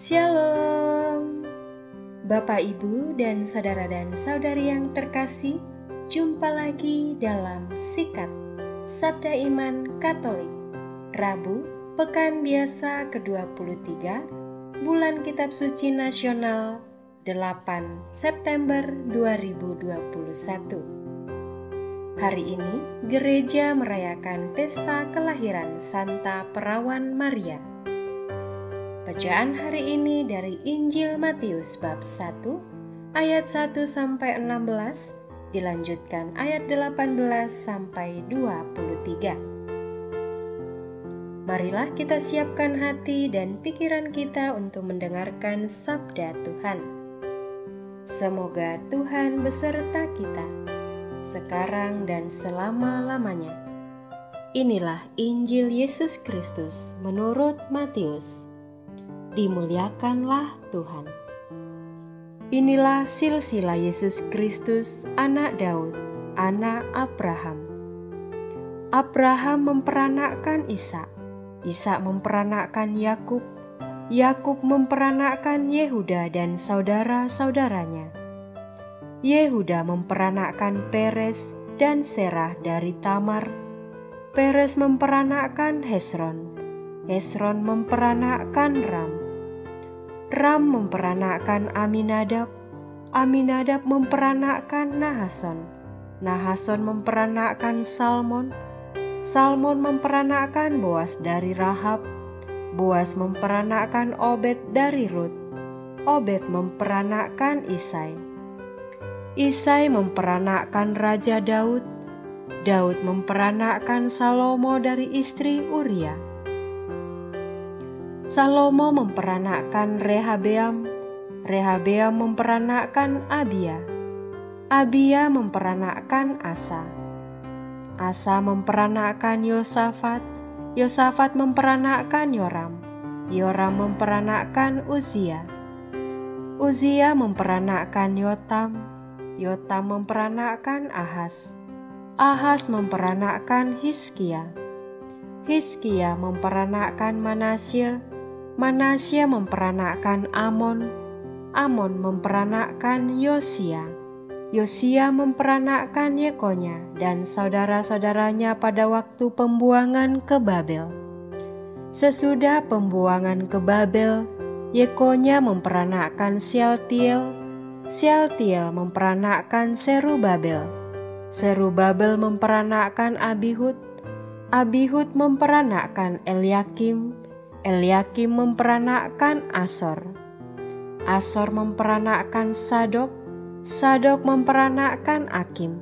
Shalom, Bapak, Ibu, dan saudara dan saudari yang terkasih. Jumpa lagi dalam Sikat Sabda Iman Katolik, Rabu, Pekan Biasa ke-23, Bulan Kitab Suci Nasional 8 September 2021. Hari ini, gereja merayakan pesta kelahiran Santa Perawan Maria. Bacaan hari ini dari Injil Matius bab 1 ayat 1 sampai 16, dilanjutkan ayat 18 sampai 23. Marilah kita siapkan hati dan pikiran kita untuk mendengarkan sabda Tuhan. Semoga Tuhan beserta kita sekarang dan selama-lamanya. Inilah Injil Yesus Kristus menurut Matius. Dimuliakanlah Tuhan. Inilah silsilah Yesus Kristus, anak Daud, anak Abraham. Abraham memperanakkan Ishak, Ishak memperanakkan Yakub, Yakub memperanakkan Yehuda dan saudara-saudaranya. Yehuda memperanakkan Peres dan Serah dari Tamar. Peres memperanakkan Hesron, Hesron memperanakkan Ram. Ram memperanakkan Aminadab, Aminadab memperanakkan Nahason, Nahason memperanakkan Salmon, Salmon memperanakkan Boas dari Rahab, Boas memperanakkan Obed dari Rut, Obed memperanakkan Isai, Isai memperanakkan Raja Daud, Daud memperanakkan Salomo dari istri Uria, Salomo memperanakkan Rehabeam, Rehabeam memperanakkan Abia, Abia memperanakkan Asa, Asa memperanakkan Yosafat, Yosafat memperanakkan Yoram, Yoram memperanakkan Uzia, Uzia memperanakkan Yotam, Yotam memperanakkan Ahaz, Ahaz memperanakkan Hizkia, Hizkia memperanakkan Manasye, Manasye memperanakkan Amon, Amon memperanakkan Yosia, Yosia memperanakkan Yekonya dan saudara-saudaranya pada waktu pembuangan ke Babel. Sesudah pembuangan ke Babel, Yekonya memperanakkan Sealtiel, Sealtiel memperanakkan Serubabel, Serubabel memperanakkan Abihud, Abihud memperanakkan Eliakim, Eliakim memperanakkan Asor, Asor memperanakkan Sadok, Sadok memperanakkan Akim,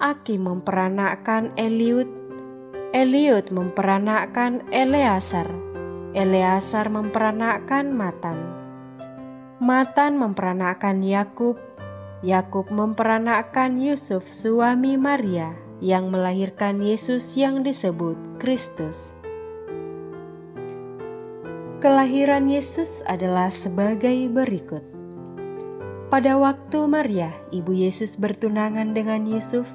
Akim memperanakkan Eliud, Eliud memperanakkan Eleasar, Eleasar memperanakkan Matan, Matan memperanakkan Yakub, Yakub memperanakkan Yusuf suami Maria yang melahirkan Yesus yang disebut Kristus. Kelahiran Yesus adalah sebagai berikut. Pada waktu Maria, ibu Yesus bertunangan dengan Yusuf,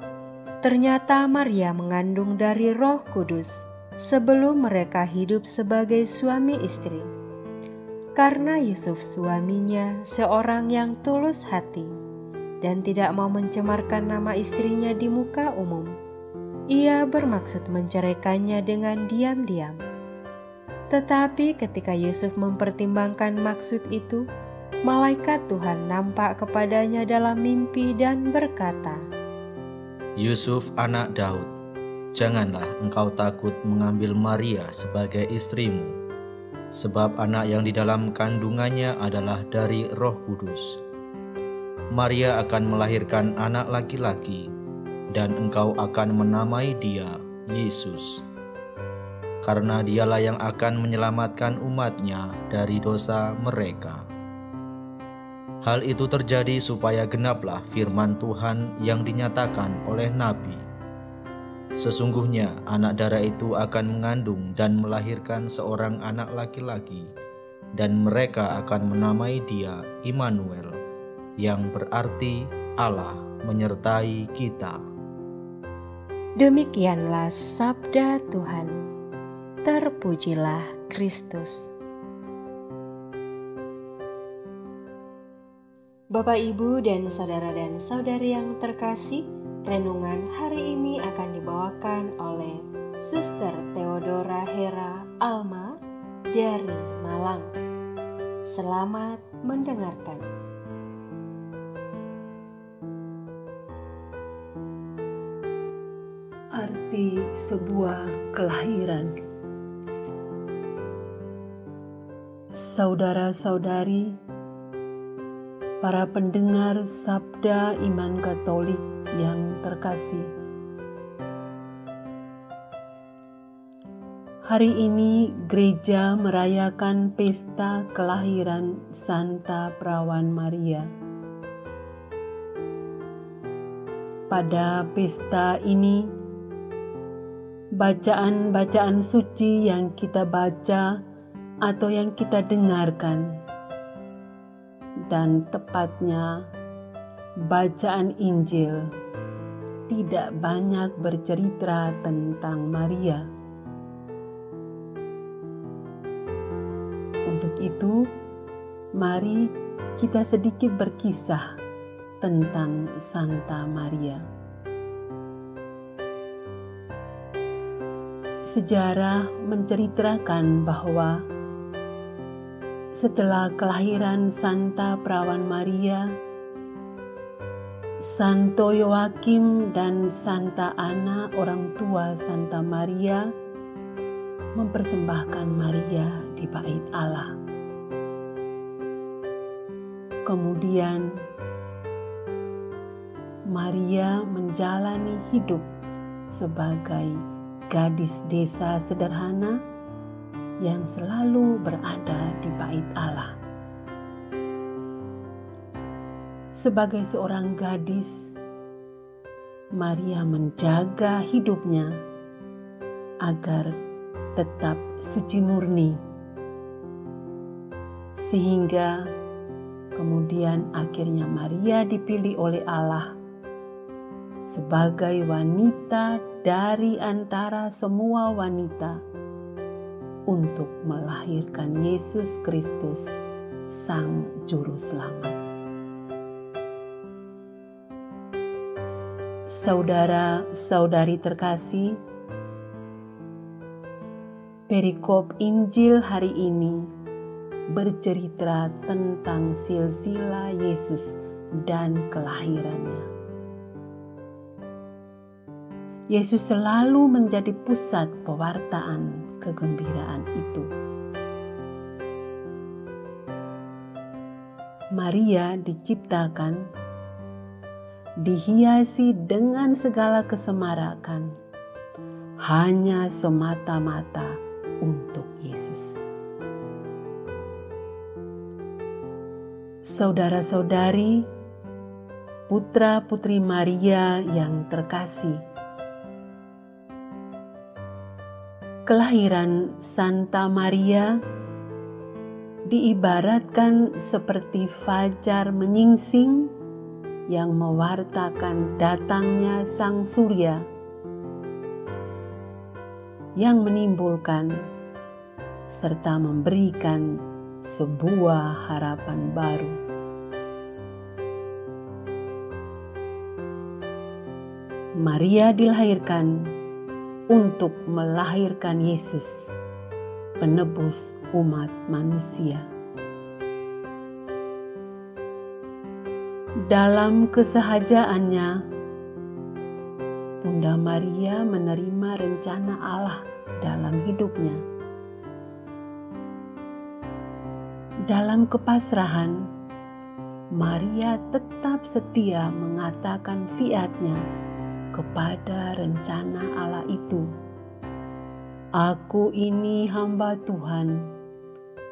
ternyata Maria mengandung dari Roh Kudus sebelum mereka hidup sebagai suami istri. Karena Yusuf suaminya seorang yang tulus hati dan tidak mau mencemarkan nama istrinya di muka umum, ia bermaksud menceraikannya dengan diam-diam. Tetapi ketika Yusuf mempertimbangkan maksud itu, malaikat Tuhan nampak kepadanya dalam mimpi dan berkata, Yusuf anak Daud, janganlah engkau takut mengambil Maria sebagai istrimu, sebab anak yang di dalam kandungannya adalah dari Roh Kudus. Maria akan melahirkan anak laki-laki, dan engkau akan menamai dia Yesus, karena dialah yang akan menyelamatkan umatnya dari dosa mereka. Hal itu terjadi supaya genaplah firman Tuhan yang dinyatakan oleh Nabi. Sesungguhnya anak darah itu akan mengandung dan melahirkan seorang anak laki-laki, dan mereka akan menamai dia Immanuel, yang berarti Allah menyertai kita. Demikianlah sabda Tuhan. Terpujilah Kristus. Bapak, Ibu, dan saudara dan saudari yang terkasih, renungan hari ini akan dibawakan oleh Suster Theodora Hera Alma dari Malang. Selamat mendengarkan. Arti sebuah kelahiran. Saudara-saudari, para pendengar Sabda Iman Katolik yang terkasih, hari ini gereja merayakan pesta kelahiran Santa Perawan Maria. Pada pesta ini, bacaan-bacaan suci yang kita baca atau yang kita dengarkan, dan tepatnya bacaan Injil, tidak banyak bercerita tentang Maria. Untuk itu, mari kita sedikit berkisah tentang Santa Maria. Sejarah menceritakan bahwa setelah kelahiran Santa Perawan Maria, Santo Yoakim dan Santa Ana, orang tua Santa Maria, mempersembahkan Maria di bait Allah. Kemudian Maria menjalani hidup sebagai gadis desa sederhana yang selalu berada di bait Allah. Sebagai seorang gadis, Maria menjaga hidupnya agar tetap suci murni, sehingga kemudian akhirnya Maria dipilih oleh Allah sebagai wanita dari antara semua wanita untuk melahirkan Yesus Kristus, Sang Juru Selamat. Saudara-saudari terkasih, perikop Injil hari ini bercerita tentang silsilah Yesus dan kelahirannya. Yesus selalu menjadi pusat pewartaan kegembiraan itu. Maria diciptakan, dihiasi dengan segala kesemarakan, hanya semata-mata untuk Yesus. Saudara-saudari, putra-putri Maria yang terkasih, kelahiran Santa Maria diibaratkan seperti fajar menyingsing yang mewartakan datangnya Sang Surya, yang menimbulkan serta memberikan sebuah harapan baru. Maria dilahirkan untuk melahirkan Yesus, penebus umat manusia. Dalam kesahajaannya, Bunda Maria menerima rencana Allah dalam hidupnya. Dalam kepasrahan, Maria tetap setia mengatakan fiat-Nya kepada rencana Allah itu. Aku ini hamba Tuhan,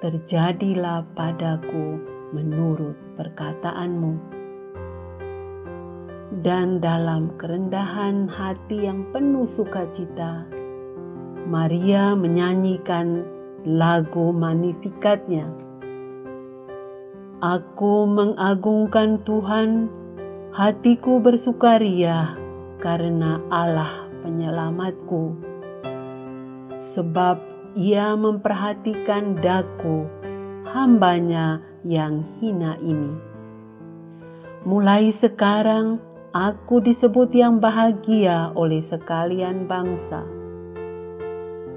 terjadilah padaku menurut perkataan-Mu. Dan dalam kerendahan hati yang penuh sukacita, Maria menyanyikan lagu Magnificat-Nya. Aku mengagungkan Tuhan, hatiku bersukaria karena Allah penyelamatku. Sebab Ia memperhatikan daku, hamba-Nya yang hina ini. mulai sekarang aku disebut yang bahagia oleh sekalian bangsa.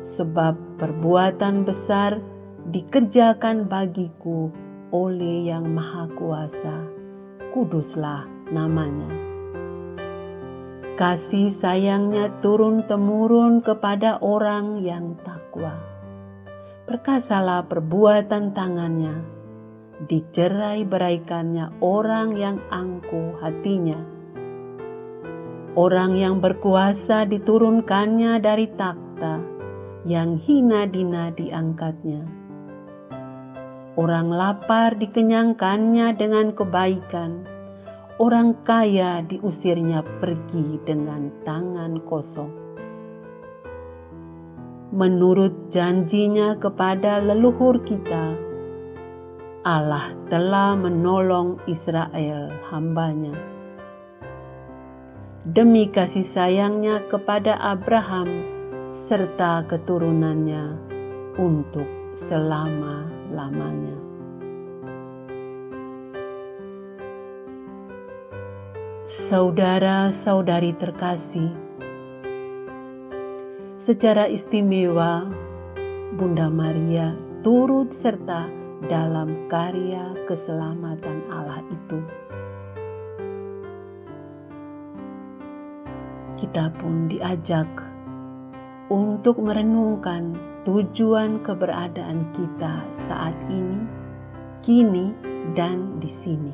Sebab perbuatan besar dikerjakan bagiku oleh Yang Maha Kuasa, kuduslah namanya. Kasih sayangnya turun-temurun kepada orang yang takwa. Perkasalah perbuatan tangannya, dicerai-beraikannya orang yang angkuh hatinya. Orang yang berkuasa diturunkannya dari takhta, yang hina dina diangkatnya. Orang lapar dikenyangkannya dengan kebaikan, orang kaya diusirnya pergi dengan tangan kosong. Menurut janjinya kepada leluhur kita, Allah telah menolong Israel hamba-Nya. Demi kasih sayangnya kepada Abraham serta keturunannya untuk selama-lamanya. Saudara-saudari terkasih, secara istimewa Bunda Maria turut serta dalam karya keselamatan Allah itu. Kita pun diajak untuk merenungkan tujuan keberadaan kita saat ini, kini, dan di sini.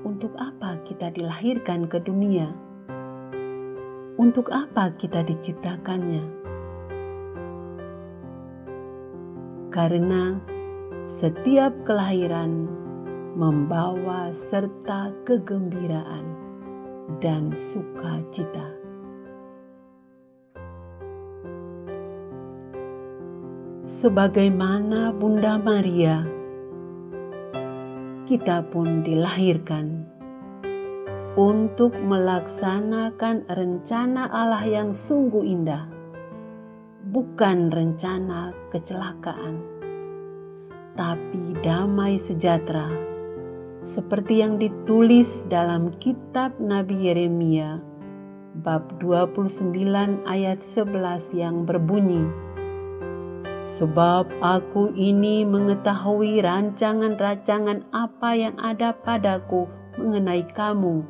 Untuk apa kita dilahirkan ke dunia? Untuk apa kita diciptakannya? Karena setiap kelahiran membawa serta kegembiraan dan sukacita. Sebagaimana Bunda Maria, kita pun dilahirkan untuk melaksanakan rencana Allah yang sungguh indah, bukan rencana kecelakaan, tapi damai sejahtera, seperti yang ditulis dalam kitab Nabi Yeremia bab 29 ayat 11 yang berbunyi, "Sebab aku ini mengetahui rancangan-rancangan apa yang ada padaku mengenai kamu,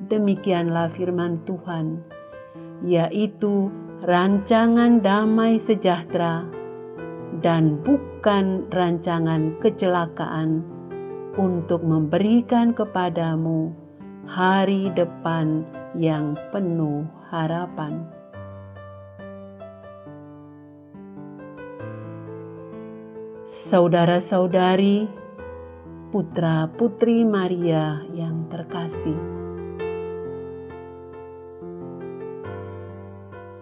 demikianlah firman Tuhan, yaitu rancangan damai sejahtera dan bukan rancangan kecelakaan, untuk memberikan kepadamu hari depan yang penuh harapan." Saudara-saudari, putra-putri Maria yang terkasih,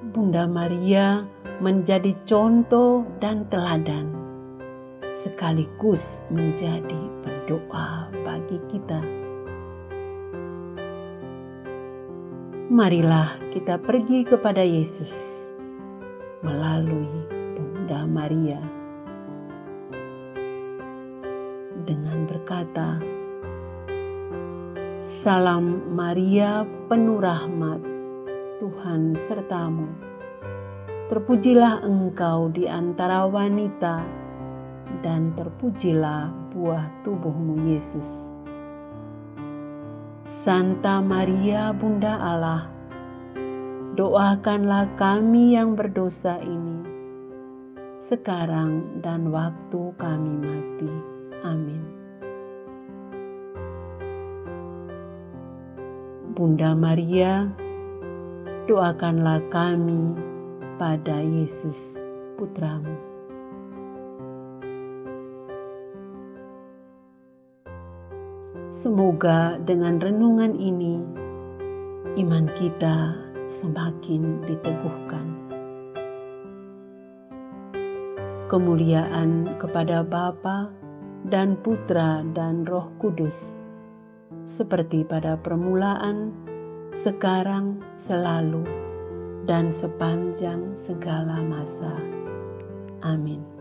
Bunda Maria menjadi contoh dan teladan, sekaligus menjadi pendoa bagi kita. Marilah kita pergi kepada Yesus melalui Bunda Maria dengan berkata, "Salam Maria, penuh rahmat, Tuhan sertamu. Terpujilah engkau di antara wanita, dan terpujilah buah tubuhmu Yesus. Santa Maria, Bunda Allah, doakanlah kami yang berdosa ini, sekarang dan waktu kami mati. Amin." Bunda Maria, doakanlah kami pada Yesus Putramu. Semoga dengan renungan ini, iman kita semakin diteguhkan. Kemuliaan kepada Bapa dan Putra dan Roh Kudus, seperti pada permulaan, sekarang, selalu, dan sepanjang segala masa. Amin.